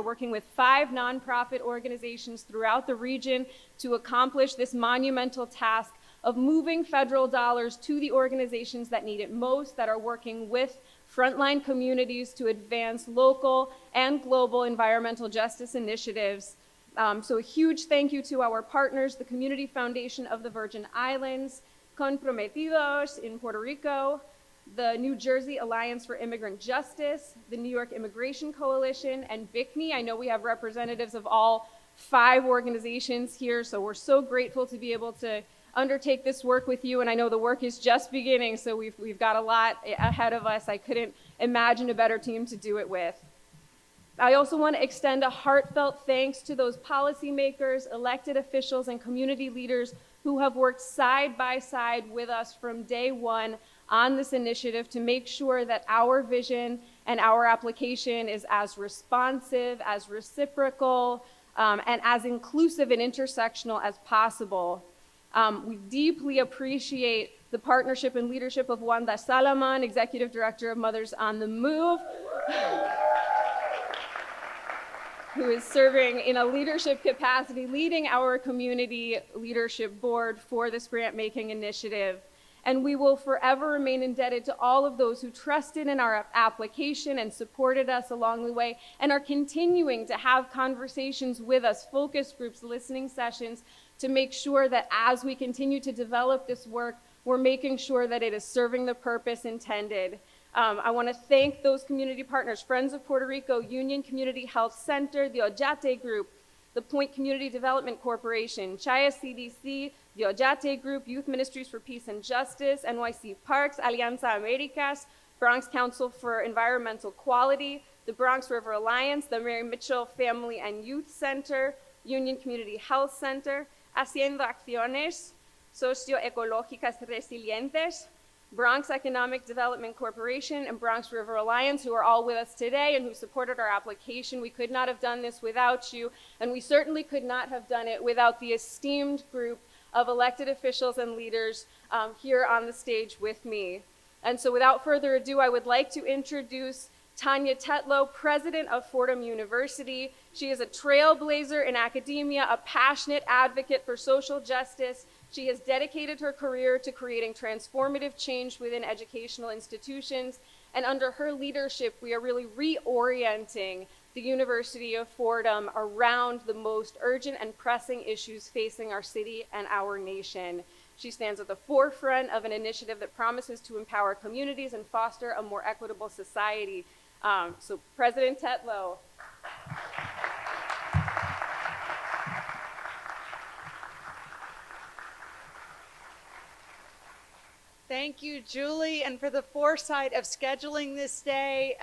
working with 5 nonprofit organizations throughout the region to accomplish this monumental task of moving federal dollars to the organizations that need it most, that are working with frontline communities to advance local and global environmental justice initiatives. So a huge thank you to our partners, the Community Foundation of the Virgin Islands, Comprometidos in Puerto Rico, the New Jersey Alliance for Immigrant Justice, the New York Immigration Coalition, and BICNI. I know we have representatives of all 5 organizations here, so we're so grateful to be able to undertake this work with you, and I know the work is just beginning, so we've got a lot ahead of us. I couldn't imagine a better team to do it with. I also want to extend a heartfelt thanks to those policymakers, elected officials, and community leaders who have worked side by side with us from day one on this initiative to make sure that our vision and our application is as responsive, as reciprocal, and as inclusive and intersectional as possible. We deeply appreciate the partnership and leadership of Wanda Salaman, Executive Director of Mothers on the Move, who is serving in a leadership capacity, leading our community leadership board for this grant-making initiative. And we will forever remain indebted to all of those who trusted in our application and supported us along the way and are continuing to have conversations with us, focus groups, listening sessions, to make sure that as we continue to develop this work, we're making sure that it is serving the purpose intended. I want to thank those community partners, Friends of Puerto Rico, Union Community Health Center, the Ojate Group, the Point Community Development Corporation, Chaya CDC, the Ojate Group, Youth Ministries for Peace and Justice, NYC Parks, Alianza Americas, Bronx Council for Environmental Quality, the Bronx River Alliance, the Mary Mitchell Family and Youth Center, Union Community Health Center, Haciendo Acciones Socioecológicas Resilientes, Bronx Economic Development Corporation, and Bronx River Alliance, who are all with us today and who supported our application. We could not have done this without you, and we certainly could not have done it without the esteemed group of elected officials and leaders here on the stage with me. And so without further ado, I would like to introduce Tanya Tetlow, president of Fordham University. She is a trailblazer in academia, a passionate advocate for social justice. She has dedicated her career to creating transformative change within educational institutions. And under her leadership, we are really reorienting the University of Fordham around the most urgent and pressing issues facing our city and our nation. She stands at the forefront of an initiative that promises to empower communities and foster a more equitable society. So President Tetlow. Thank you, Julie, and for the foresight of scheduling this day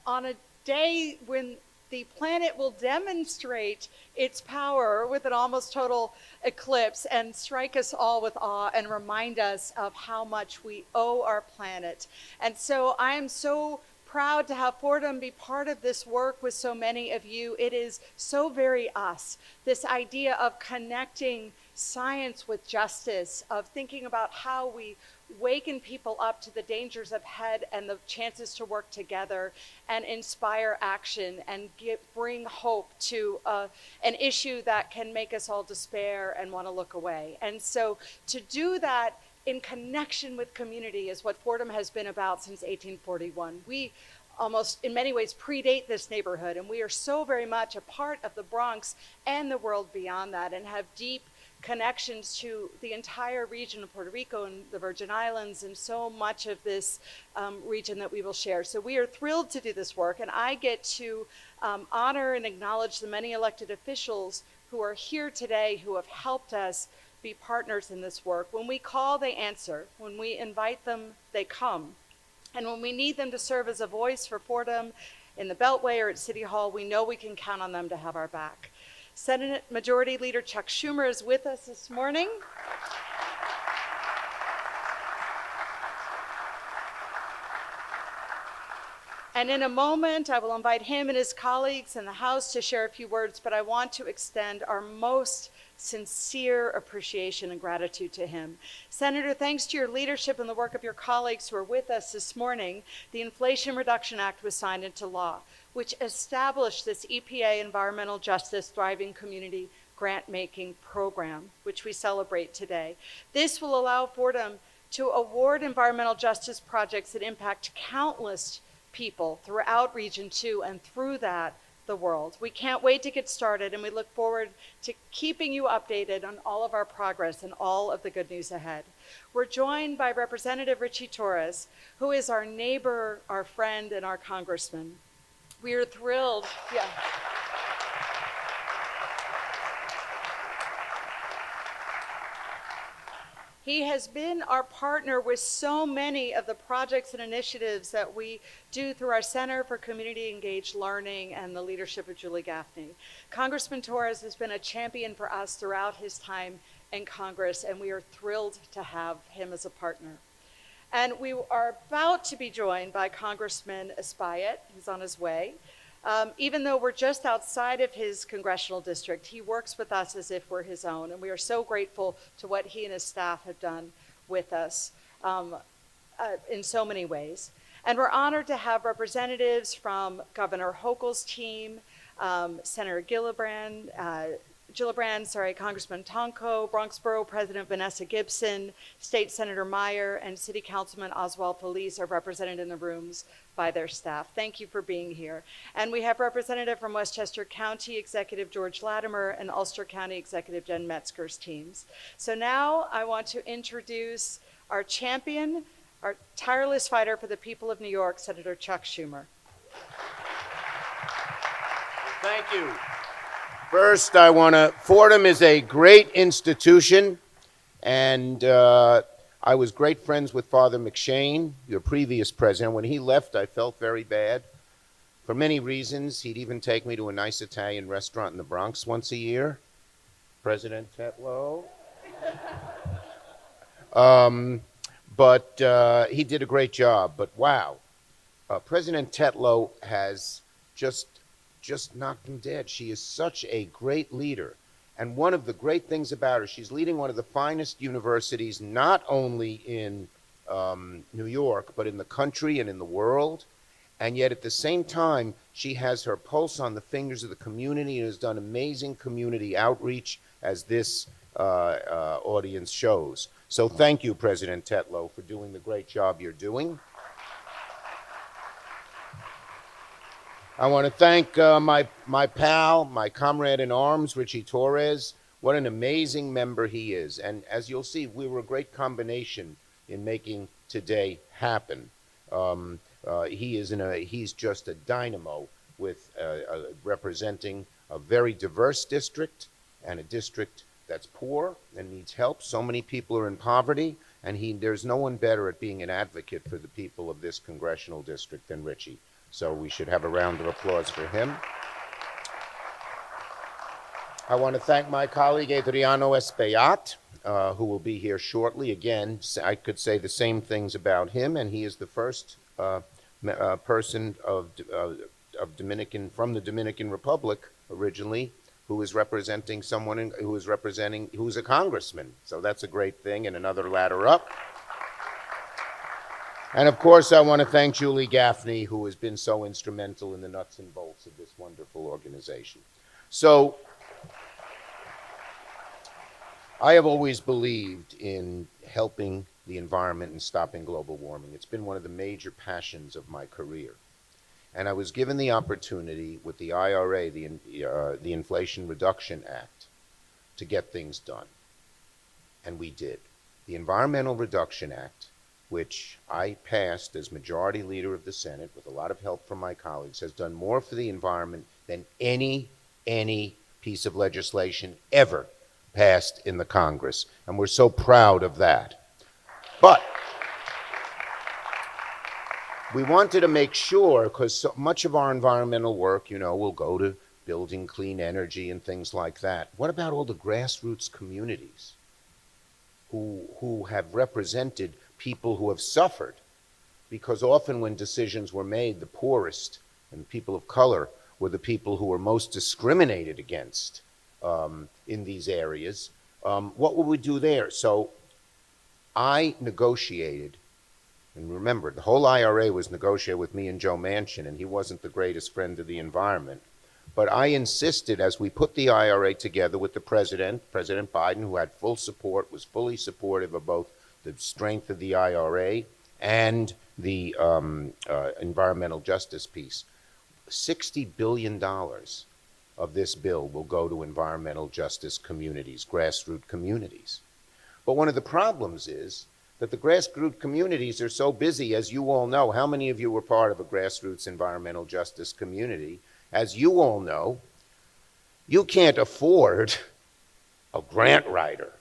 on a day when the planet will demonstrate its power with an almost total eclipse and strike us all with awe and remind us of how much we owe our planet. And so I am so proud to have Fordham be part of this work with so many of you. It is so very us, this idea of connecting science with justice, of thinking about how we waken people up to the dangers ahead and the chances to work together and inspire action and bring hope to an issue that can make us all despair and want to look away. And so to do that in connection with community is what Fordham has been about since 1841. We almost in many ways predate this neighborhood, and we are so very much a part of the Bronx and the world beyond that, and have deep connections to the entire region of Puerto Rico and the Virgin Islands and so much of this region that we will share. So we are thrilled to do this work, and I get to honor and acknowledge the many elected officials who are here today who have helped us be partners in this work. When we call, they answer. When we invite them, they come. And when we need them to serve as a voice for Fordham in the Beltway or at City Hall, we know we can count on them to have our back. Senate Majority Leader Chuck Schumer is with us this morning. And in a moment, I will invite him and his colleagues in the House to share a few words, but I want to extend our most sincere appreciation and gratitude to him. Senator, thanks to your leadership and the work of your colleagues who are with us this morning, the Inflation Reduction Act was signed into law, which established this EPA Environmental Justice Thriving Community grant-making program, which we celebrate today. This will allow Fordham to award environmental justice projects that impact countless people throughout Region 2 and through that, the world. We can't wait to get started, and we look forward to keeping you updated on all of our progress and all of the good news ahead. We're joined by Representative Richie Torres, who is our neighbor, our friend, and our congressman. We are thrilled. Yeah. He has been our partner with so many of the projects and initiatives that we do through our Center for Community Engaged Learning and the leadership of Julie Gaffney. Congressman Torres has been a champion for us throughout his time in Congress, and we are thrilled to have him as a partner. And we are about to be joined by Congressman Espaillat, who's on his way. Even though we're just outside of his congressional district, he works with us as if we're his own, and we are so grateful to what he and his staff have done with us in so many ways. And we're honored to have representatives from Governor Hochul's team, Senator Gillibrand, Congressman Tonko, Bronx Borough President Vanessa Gibson, State Senator Meyer, and City Councilman Oswald Felice are represented in the rooms by their staff. Thank you for being here. And we have representative from Westchester County Executive George Latimer and Ulster County Executive Jen Metzger's teams. So now I want to introduce our champion, our tireless fighter for the people of New York, Senator Chuck Schumer. Thank you. First, Fordham is a great institution, and I was great friends with Father McShane, your previous president. When he left, I felt very bad. For many reasons, he'd even take me to a nice Italian restaurant in the Bronx once a year. President Tetlow. But he did a great job. But wow, President Tetlow has just knocked him dead. She is such a great leader. And one of the great things about her, she's leading one of the finest universities, not only in New York, but in the country and in the world. And yet at the same time, she has her pulse on the fingers of the community and has done amazing community outreach, as this audience shows. So thank you, President Tetlow, for doing the great job you're doing. I want to thank my pal, my comrade in arms, Richie Torres. What an amazing member he is. And as you'll see, we were a great combination in making today happen. He's just a dynamo with representing a very diverse district and a district that's poor and needs help. So many people are in poverty, and there's no one better at being an advocate for the people of this congressional district than Richie. So we should have a round of applause for him. I want to thank my colleague Adriano Espaillat, who will be here shortly. Again, I could say the same things about him, and he is the first person from the Dominican Republic originally who is representing who's a congressman. So that's a great thing, and another ladder up. And of course, I want to thank Julie Gaffney, who has been so instrumental in the nuts and bolts of this wonderful organization. So I have always believed in helping the environment and stopping global warming. It's been one of the major passions of my career. And I was given the opportunity with the IRA, the Inflation Reduction Act, to get things done. And we did. The Environmental Reduction Act, which I passed as Majority Leader of the Senate with a lot of help from my colleagues, has done more for the environment than any piece of legislation ever passed in the Congress. And we're so proud of that. But we wanted to make sure, because so much of our environmental work, will go to building clean energy and things like that. What about all the grassroots communities who have represented people who have suffered because often when decisions were made, the poorest and people of color were the people who were most discriminated against in these areas. What would we do there? So I negotiated, and remember, the whole IRA was negotiated with me and Joe Manchin, and he wasn't the greatest friend of the environment. But I insisted, as we put the IRA together with the President Biden, who had full support, was fully supportive of both the strength of the IRA and the environmental justice piece. $60 billion of this bill will go to environmental justice communities, grassroots communities. But one of the problems is that the grassroots communities are so busy, as you all know. How many of you were part of a grassroots environmental justice community? As you all know, you can't afford a grant writer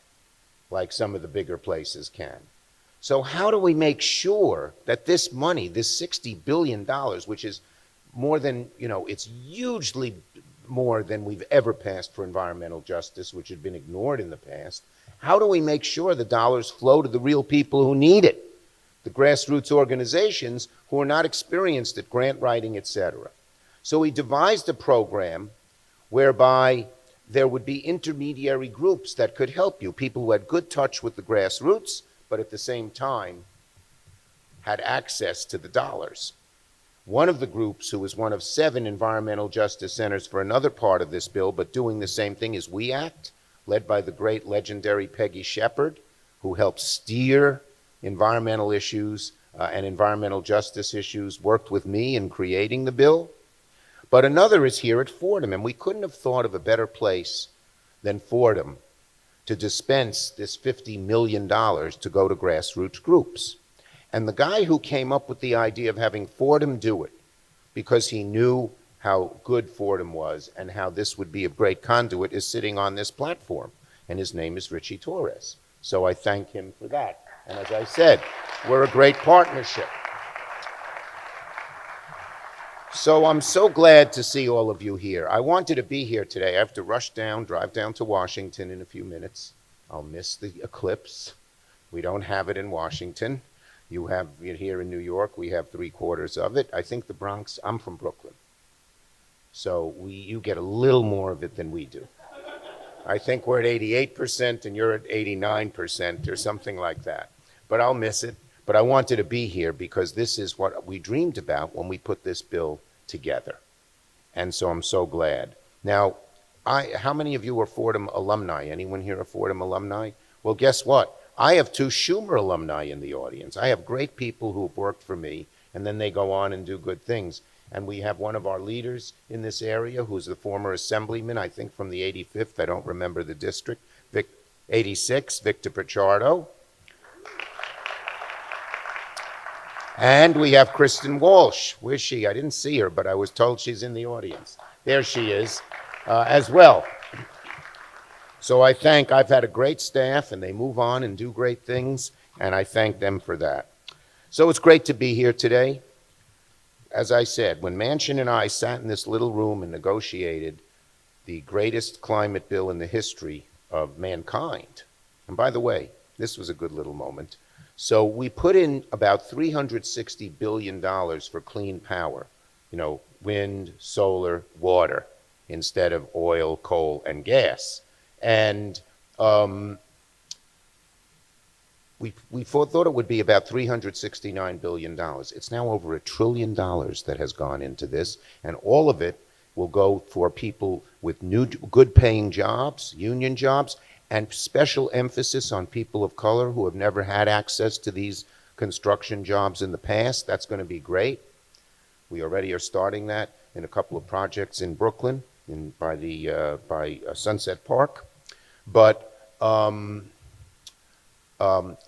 like some of the bigger places can. So how do we make sure that this money, this $60 billion, which is more than, it's hugely more than we've ever passed for environmental justice, which had been ignored in the past, how do we make sure the dollars flow to the real people who need it, the grassroots organizations who are not experienced at grant writing, etc.? So we devised a program whereby there would be intermediary groups that could help you, people who had good touch with the grassroots, but at the same time had access to the dollars. One of the groups, who was one of 7 environmental justice centers for another part of this bill, but doing the same thing, is We Act, led by the great legendary Peggy Shepard, who helped steer environmental issues and environmental justice issues, worked with me in creating the bill. But another is here at Fordham, and we couldn't have thought of a better place than Fordham to dispense this $50 million to go to grassroots groups. And the guy who came up with the idea of having Fordham do it, because he knew how good Fordham was and how this would be a great conduit, is sitting on this platform. And his name is Richie Torres. So I thank him for that. And as I said, we're a great partnership. So I'm so glad to see all of you here. I wanted to be here today. I have to rush down, drive down to Washington in a few minutes. I'll miss the eclipse. We don't have it in Washington. You have it here in New York. We have 3/4 of it. I think the Bronx, I'm from Brooklyn. So you get a little more of it than we do. I think we're at 88% and you're at 89% or something like that. But I'll miss it. But I wanted to be here because this is what we dreamed about when we put this bill together. And so I'm so glad. Now, how many of you are Fordham alumni? Anyone here a Fordham alumni? Well, guess what? I have 2 Schumer alumni in the audience. I have great people who have worked for me, and then they go on and do good things. And we have one of our leaders in this area who's the former assemblyman, I think from the 85th, I don't remember the district, 86, Victor Pichardo. And we have Kristen Walsh. Where's she? I didn't see her, but I was told she's in the audience. There she is, as well. So I've had a great staff, and they move on and do great things, and I thank them for that. So it's great to be here today. As I said, when Manchin and I sat in this little room and negotiated the greatest climate bill in the history of mankind, and by the way, this was a good little moment. So we put in about $360 billion for clean power, wind, solar, water, instead of oil, coal, and gas. And we thought it would be about $369 billion. It's now over $1 trillion that has gone into this, and all of it will go for people with new, good-paying jobs, union jobs, and special emphasis on people of color who have never had access to these construction jobs in the past. That's going to be great. We already are starting that in a couple of projects in Brooklyn, by Sunset Park. But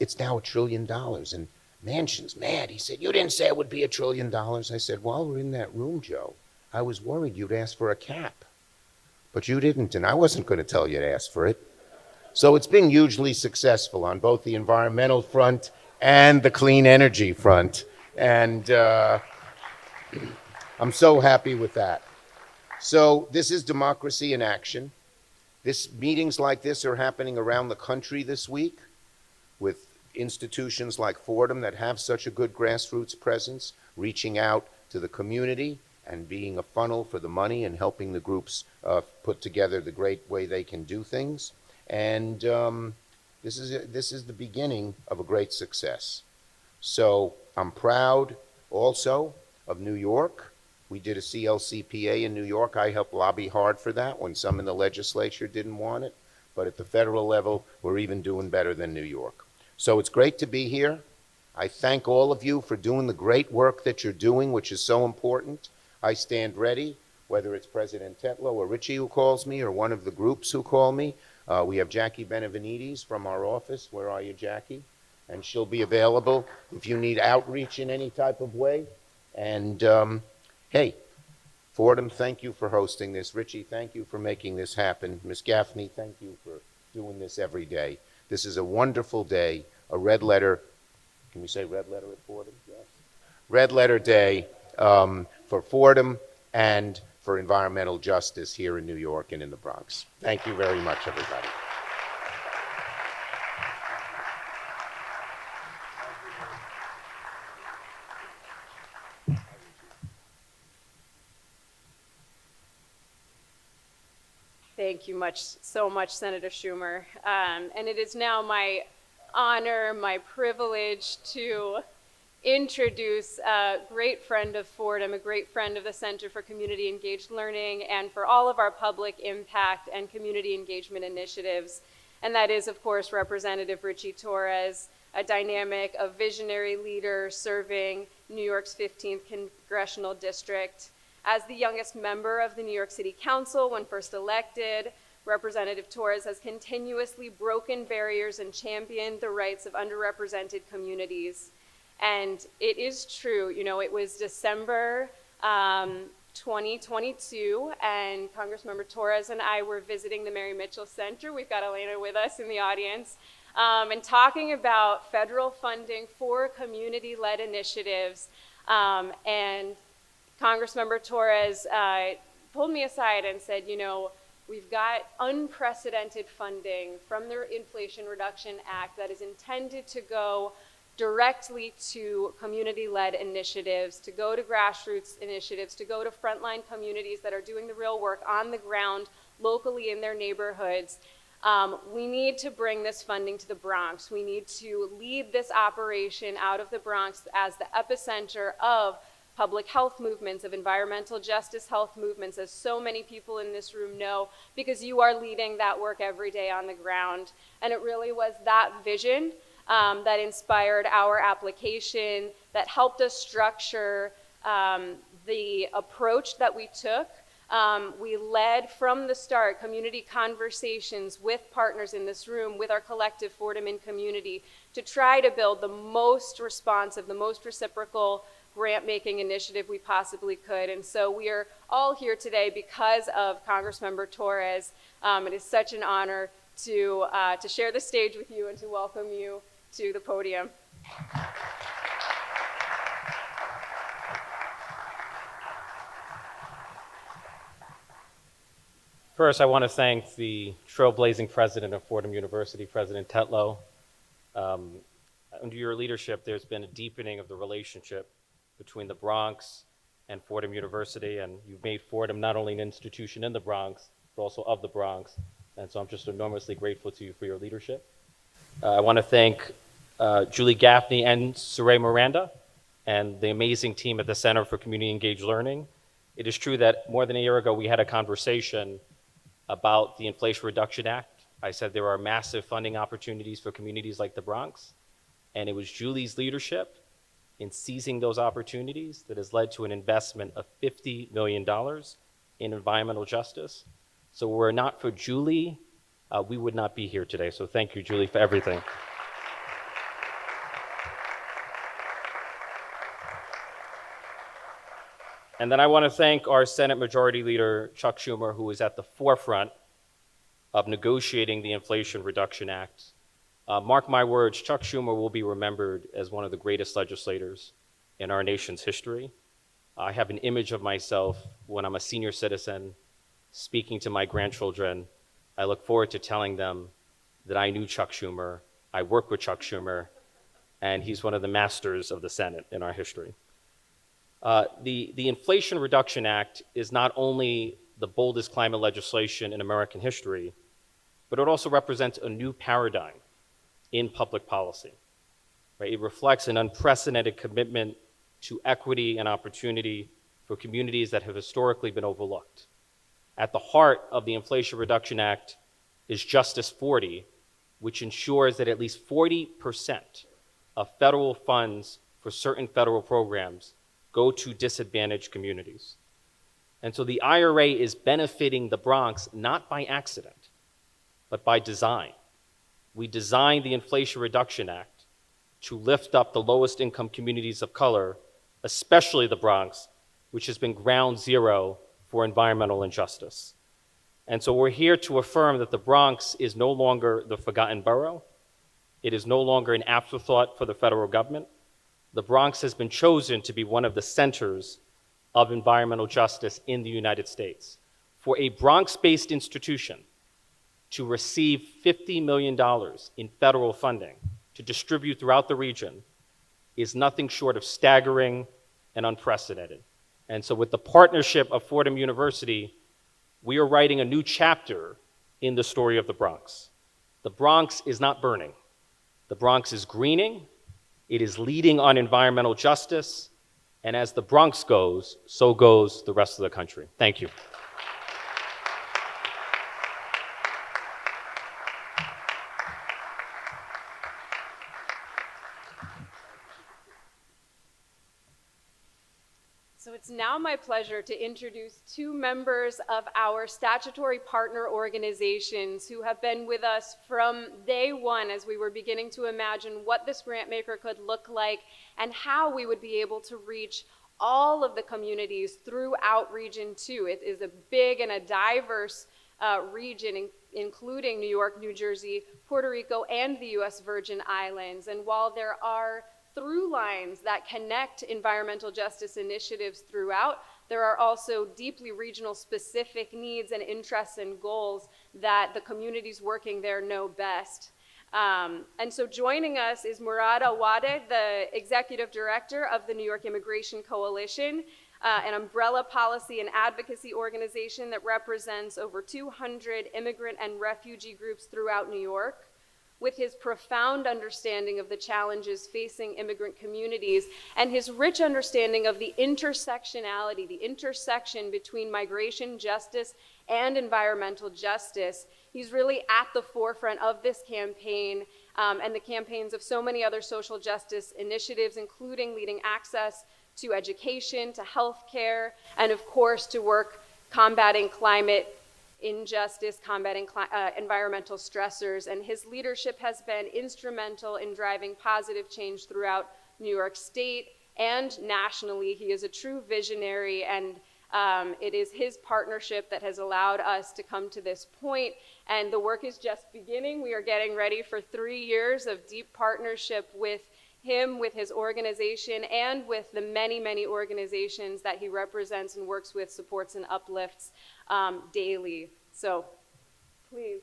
it's now $1 trillion, and Manchin's mad. He said, "You didn't say it would be $1 trillion." I said, "While we're in that room, Joe, I was worried you'd ask for a cap, but you didn't, and I wasn't going to tell you to ask for it." So it's been hugely successful on both the environmental front and the clean energy front, and I'm so happy with that. So this is democracy in action. Meetings like this are happening around the country this week with institutions like Fordham that have such a good grassroots presence, reaching out to the community and being a funnel for the money and helping the groups put together the great way they can do things. And this is the beginning of a great success. So I'm proud also of New York. We did a CLCPA in New York. I helped lobby hard for that when some in the legislature didn't want it. But at the federal level, we're even doing better than New York. So it's great to be here. I thank all of you for doing the great work that you're doing, which is so important. I stand ready, whether it's President Tetlow or Richie who calls me or one of the groups who call me. We have Jackie Benavides from our office. Where are you, Jackie? And she'll be available if you need outreach in any type of way. And hey, Fordham, thank you for hosting this. Richie, thank you for making this happen. Ms. Gaffney, thank you for doing this every day. This is a wonderful day, a red letter. Can we say red letter at Fordham? Yes. Red letter day for Fordham and for environmental justice here in New York and in the Bronx. Thank you very much, everybody. Thank you so much, Senator Schumer. And it is now my honor, my privilege to introduce a great friend of Fordham, a great friend of the Center for Community Engaged Learning and for all of our public impact and community engagement initiatives. And that is, of course, Representative Richie Torres, a dynamic, a visionary leader serving New York's 15th Congressional District. As the youngest member of the New York City Council when first elected, Representative Torres has continuously broken barriers and championed the rights of underrepresented communities. And it is true, you know, it was December 2022, and Congressmember Torres and I were visiting the Mary Mitchell Center. We've got Elena with us in the audience, and talking about federal funding for community-led initiatives. And Congressmember Torres pulled me aside and said, you know, we've got unprecedented funding from the Inflation Reduction Act that is intended to go directly to community-led initiatives, to go to grassroots initiatives, to go to frontline communities that are doing the real work on the ground locally in their neighborhoods. We need to bring this funding to the Bronx. We need to lead this operation out of the Bronx as the epicenter of public health movements, of environmental justice health movements, as so many people in this room know, because you are leading that work every day on the ground. And it really was that vision that inspired our application, that helped us structure the approach that we took. We led from the start community conversations with partners in this room, with our collective Fordham in community, to try to build the most responsive, the most reciprocal grant-making initiative we possibly could. And so we are all here today because of Congressmember Torres. It is such an honor to share the stage with you and to welcome you to the podium. First, I want to thank the trailblazing president of Fordham University, President Tetlow. Under your leadership, there's been a deepening of the relationship between the Bronx and Fordham University, and you've made Fordham not only an institution in the Bronx, but also of the Bronx. And so I'm just enormously grateful to you for your leadership. I want to thank Julie Gaffney and Saray Miranda and the amazing team at the Center for Community Engaged Learning. It is true that more than a year ago, we had a conversation about the Inflation Reduction Act. I said there are massive funding opportunities for communities like the Bronx, and it was Julie's leadership in seizing those opportunities that has led to an investment of $50 million in environmental justice. So were it not for Julie, we would not be here today. So thank you, Julie, for everything. And then I want to thank our Senate Majority Leader, Chuck Schumer, who is at the forefront of negotiating the Inflation Reduction Act. Mark my words, Chuck Schumer will be remembered as one of the greatest legislators in our nation's history. I have an image of myself when I'm a senior citizen speaking to my grandchildren. I look forward to telling them that I knew Chuck Schumer, I worked with Chuck Schumer, and he's one of the masters of the Senate in our history. The Inflation Reduction Act is not only the boldest climate legislation in American history, but it also represents a new paradigm in public policy. Right? It reflects an unprecedented commitment to equity and opportunity for communities that have historically been overlooked. At the heart of the Inflation Reduction Act is Justice 40, which ensures that at least 40% of federal funds for certain federal programs go to disadvantaged communities. And so the IRA is benefiting the Bronx not by accident, but by design. We designed the Inflation Reduction Act to lift up the lowest income communities of color, especially the Bronx, which has been ground zero for environmental injustice. And so we're here to affirm that the Bronx is no longer the forgotten borough. It is no longer an afterthought for the federal government. The Bronx has been chosen to be one of the centers of environmental justice in the United States. For a Bronx-based institution to receive $50 million in federal funding to distribute throughout the region is nothing short of staggering and unprecedented. And so with the partnership of Fordham University, we are writing a new chapter in the story of the Bronx. The Bronx is not burning. The Bronx is greening. It is leading on environmental justice. And as the Bronx goes, so goes the rest of the country. Thank you. So it's now my pleasure to introduce two members of our statutory partner organizations who have been with us from day one as we were beginning to imagine what this grant maker could look like and how we would be able to reach all of the communities throughout Region 2. It is a big and a diverse region, including New York, New Jersey, Puerto Rico, and the U.S. Virgin Islands. And while there are through lines that connect environmental justice initiatives throughout, there are also deeply regional specific needs and interests and goals that the communities working there know best. And so joining us is Murad Awade, the Executive Director of the New York Immigration Coalition, an umbrella policy and advocacy organization that represents over 200 immigrant and refugee groups throughout New York. With his profound understanding of the challenges facing immigrant communities and his rich understanding of the intersectionality, the intersection between migration justice and environmental justice, he's really at the forefront of this campaign and the campaigns of so many other social justice initiatives, including leading access to education, to health care, and of course to work combating climate injustice, combating environmental stressors, and his leadership has been instrumental in driving positive change throughout New York State and nationally. He is a true visionary, and it is his partnership that has allowed us to come to this point, and the work is just beginning. We are getting ready for 3 years of deep partnership with him, with his organization, and with the many, many organizations that he represents and works with, supports, and uplifts daily. So, please,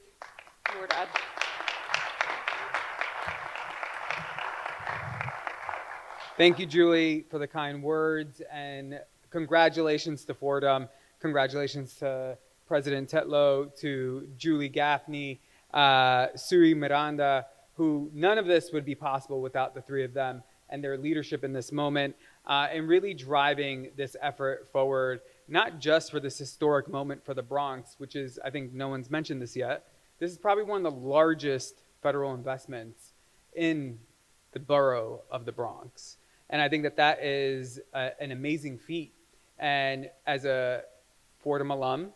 Murad. Thank you, Julie, for the kind words, and congratulations to Fordham. Congratulations to President Tetlow, to Julie Gaffney, Suri Miranda, who none of this would be possible without the three of them and their leadership in this moment, and really driving this effort forward, not just for this historic moment for the Bronx, which is, I think no one's mentioned this yet. This is probably one of the largest federal investments in the borough of the Bronx. And I think that that is an amazing feat. And as a Fordham alum,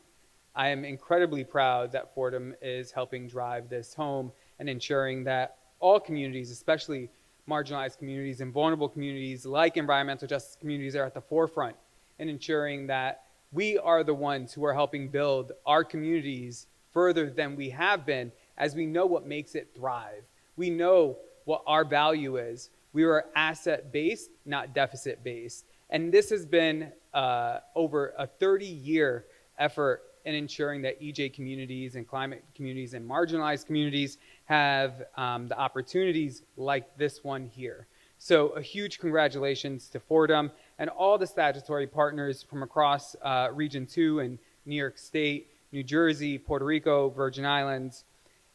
I am incredibly proud that Fordham is helping drive this home and ensuring that all communities, especially marginalized communities and vulnerable communities like environmental justice communities, are at the forefront in ensuring that we are the ones who are helping build our communities further than we have been, as we know what makes it thrive. We know what our value is. We are asset-based, not deficit-based. And this has been over a 30-year effort in ensuring that EJ communities and climate communities and marginalized communities have the opportunities like this one here. So a huge congratulations to Fordham and all the statutory partners from across Region 2 and New York State, New Jersey, Puerto Rico, Virgin Islands.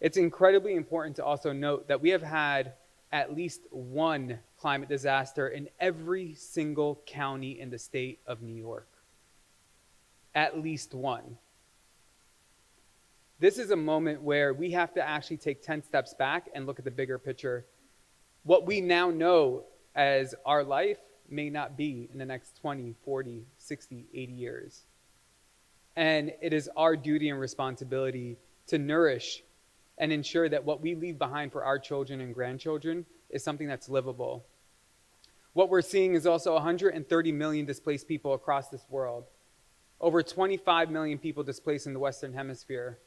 It's incredibly important to also note that we have had at least one climate disaster in every single county in the state of New York. At least one. This is a moment where we have to actually take 10 steps back and look at the bigger picture. What we now know as our life may not be in the next 20, 40, 60, 80 years. And it is our duty and responsibility to nourish and ensure that what we leave behind for our children and grandchildren is something that's livable. What we're seeing is also 130 million displaced people across this world. Over 25 million people displaced in the Western Hemisphere.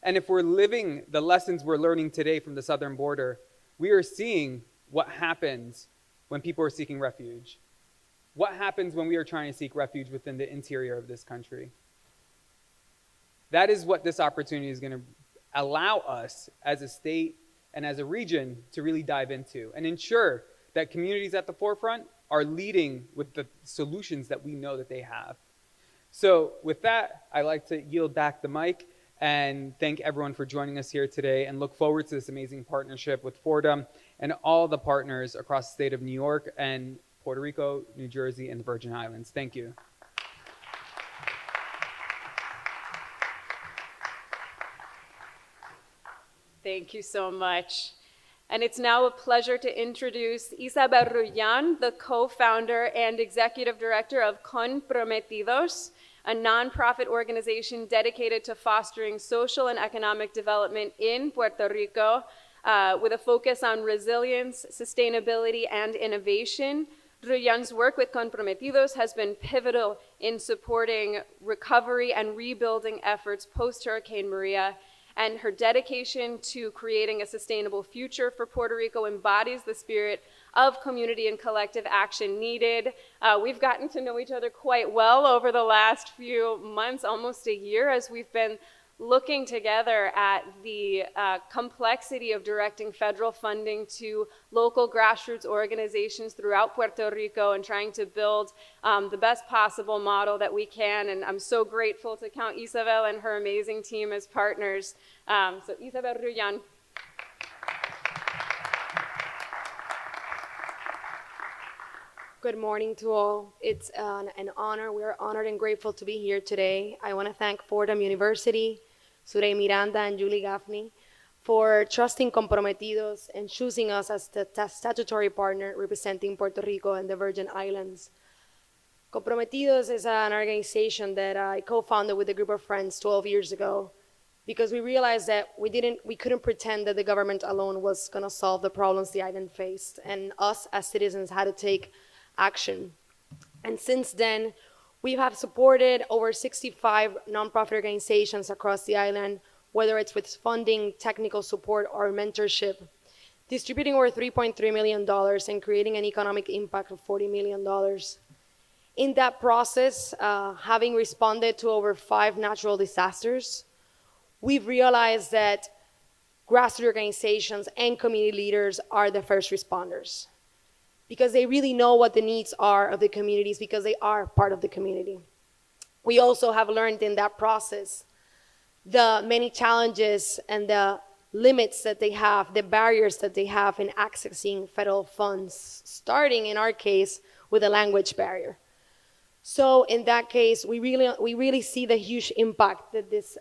And if we're living the lessons we're learning today from the southern border, we are seeing what happens when people are seeking refuge. What happens when we are trying to seek refuge within the interior of this country? That is what this opportunity is going to allow us as a state and as a region to really dive into and ensure that communities at the forefront are leading with the solutions that we know that they have. So with that, I'd like to yield back the mic and thank everyone for joining us here today and look forward to this amazing partnership with Fordham and all the partners across the state of New York and Puerto Rico, New Jersey, and the Virgin Islands. Thank you. Thank you so much. And it's now a pleasure to introduce Isabel Ruyan, the co-founder and executive director of Comprometidos, a nonprofit organization dedicated to fostering social and economic development in Puerto Rico with a focus on resilience, sustainability, and innovation. Ruyan's work with Comprometidos has been pivotal in supporting recovery and rebuilding efforts post-Hurricane Maria, and her dedication to creating a sustainable future for Puerto Rico embodies the spirit of community and collective action needed. We've gotten to know each other quite well over the last few months, almost a year, as we've been looking together at the complexity of directing federal funding to local grassroots organizations throughout Puerto Rico and trying to build the best possible model that we can. And I'm so grateful to count Isabel and her amazing team as partners. So Isabel Ruyan. Good morning to all. It's an honor. We are honored and grateful to be here today. I want to thank Fordham University, Surey Miranda, and Julie Gaffney for trusting Comprometidos and choosing us as the statutory partner representing Puerto Rico and the Virgin Islands. Comprometidos is an organization that I co-founded with a group of friends 12 years ago because we realized that we couldn't pretend that the government alone was going to solve the problems the island faced, and us as citizens had to take action. And since then, we have supported over 65 nonprofit organizations across the island, whether it's with funding, technical support, or mentorship, distributing over $3.3 million and creating an economic impact of $40 million. In that process, having responded to over 5 natural disasters, we've realized that grassroots organizations and community leaders are the first responders, because they really know what the needs are of the communities, because they are part of the community. We also have learned in that process the many challenges and the limits that they have, the barriers that they have in accessing federal funds, starting in our case with a language barrier. So in that case, we really see the huge impact that this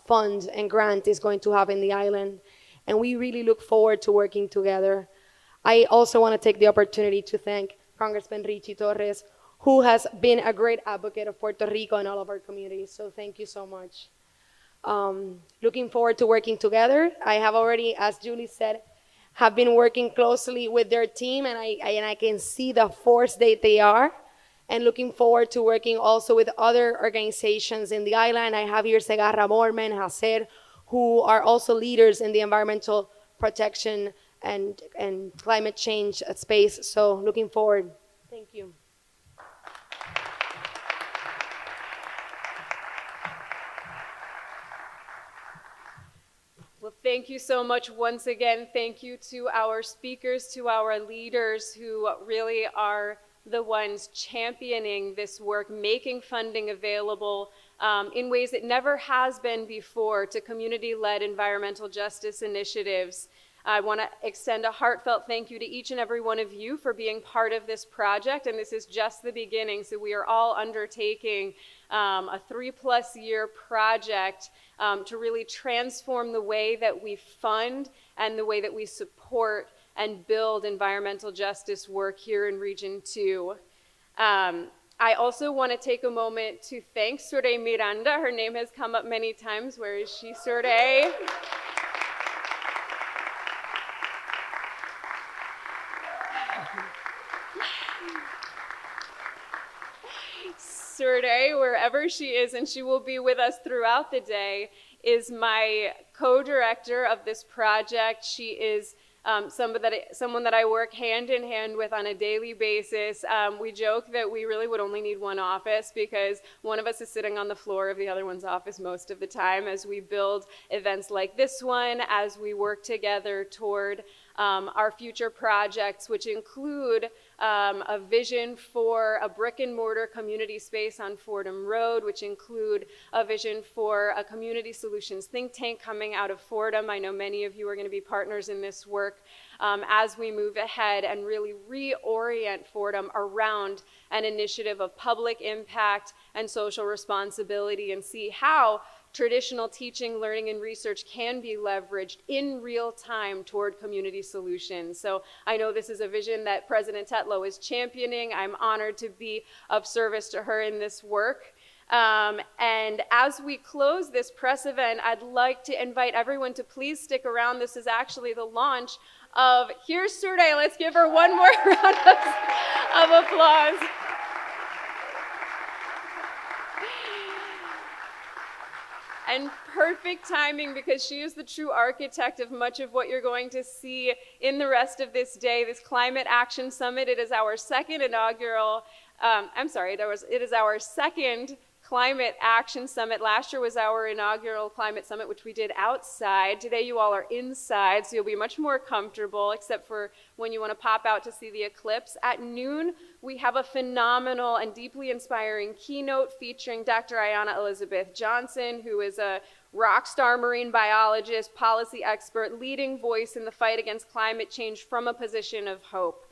fund and grant is going to have in the island, and we really look forward to working together. I also want to take the opportunity to thank Congressman Richie Torres, who has been a great advocate of Puerto Rico and all of our communities. So thank you so much. Looking forward to working together. I have already, as Julie said, have been working closely with their team, and I can see the force that they are. And looking forward to working also with other organizations in the island. I have here Segarra Mormon, Hacer, who are also leaders in the environmental protection and climate change space. So looking forward. Thank you. Well, Thank you so much once again. Thank you to our speakers, to our leaders who really are the ones championing this work, making funding available in ways that never has been before to community-led environmental justice initiatives. I want to extend a heartfelt thank you to each and every one of you for being part of this project, and this is just the beginning. So we are all undertaking a 3+ year project to really transform the way that we fund and the way that we support and build environmental justice work here in Region 2. I also want to take a moment to thank Surey Miranda. Her name has come up many times. Where is she, Surey? Surey, wherever she is, and she will be with us throughout the day, is my co-director of this project. She is someone that I work hand in hand with on a daily basis. We joke that we really would only need one office because one of us is sitting on the floor of the other one's office most of the time as we build events like this one, as we work together toward our future projects, which include a vision for a brick and mortar community space on Fordham Road, which include a vision for a community solutions think tank coming out of Fordham. I know many of you are going to be partners in this work as we move ahead and really reorient Fordham around an initiative of public impact and social responsibility, and see how traditional teaching, learning, and research can be leveraged in real time toward community solutions. So I know this is a vision that President Tetlow is championing. I'm honored to be of service to her in this work. And as we close this press event, I'd like to invite everyone to please stick around. This is actually the launch of, here's Surey. Let's give her one more round of applause. And perfect timing, because she is the true architect of much of what you're going to see in the rest of this day, this Climate Action Summit. It is our second inaugural, it is our second Climate Action Summit. Last year was our inaugural Climate Summit, which we did outside. Today you all are inside, so you'll be much more comfortable, except for when you want to pop out to see the eclipse. At noon, we have a phenomenal and deeply inspiring keynote featuring Dr. Ayanna Elizabeth Johnson, who is a rock star marine biologist, policy expert, leading voice in the fight against climate change from a position of hope.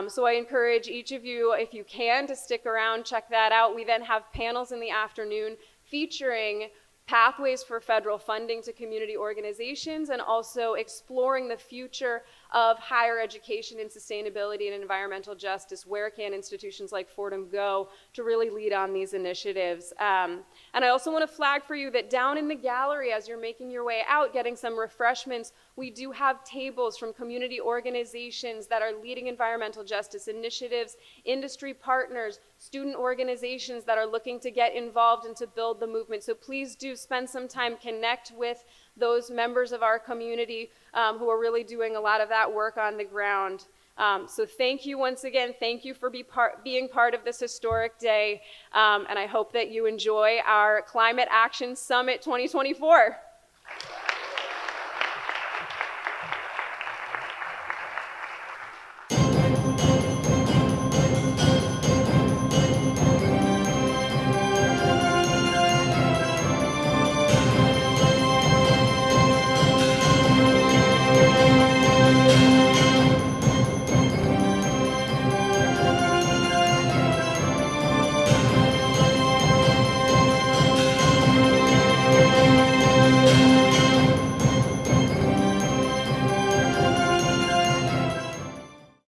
So I encourage each of you, if you can, to stick around, check that out. We then have panels in the afternoon featuring pathways for federal funding to community organizations, and also exploring the future of higher education and sustainability and environmental justice. Where can institutions like Fordham go to really lead on these initiatives? And I also want to flag for you that down in the gallery, as you're making your way out, getting some refreshments, we do have tables from community organizations that are leading environmental justice initiatives, industry partners, student organizations that are looking to get involved and to build the movement. So please do spend some time, connect with those members of our community who are really doing a lot of that work on the ground. So thank you once again. Thank you for being part of this historic day. And I hope that you enjoy our Climate Action Summit 2024.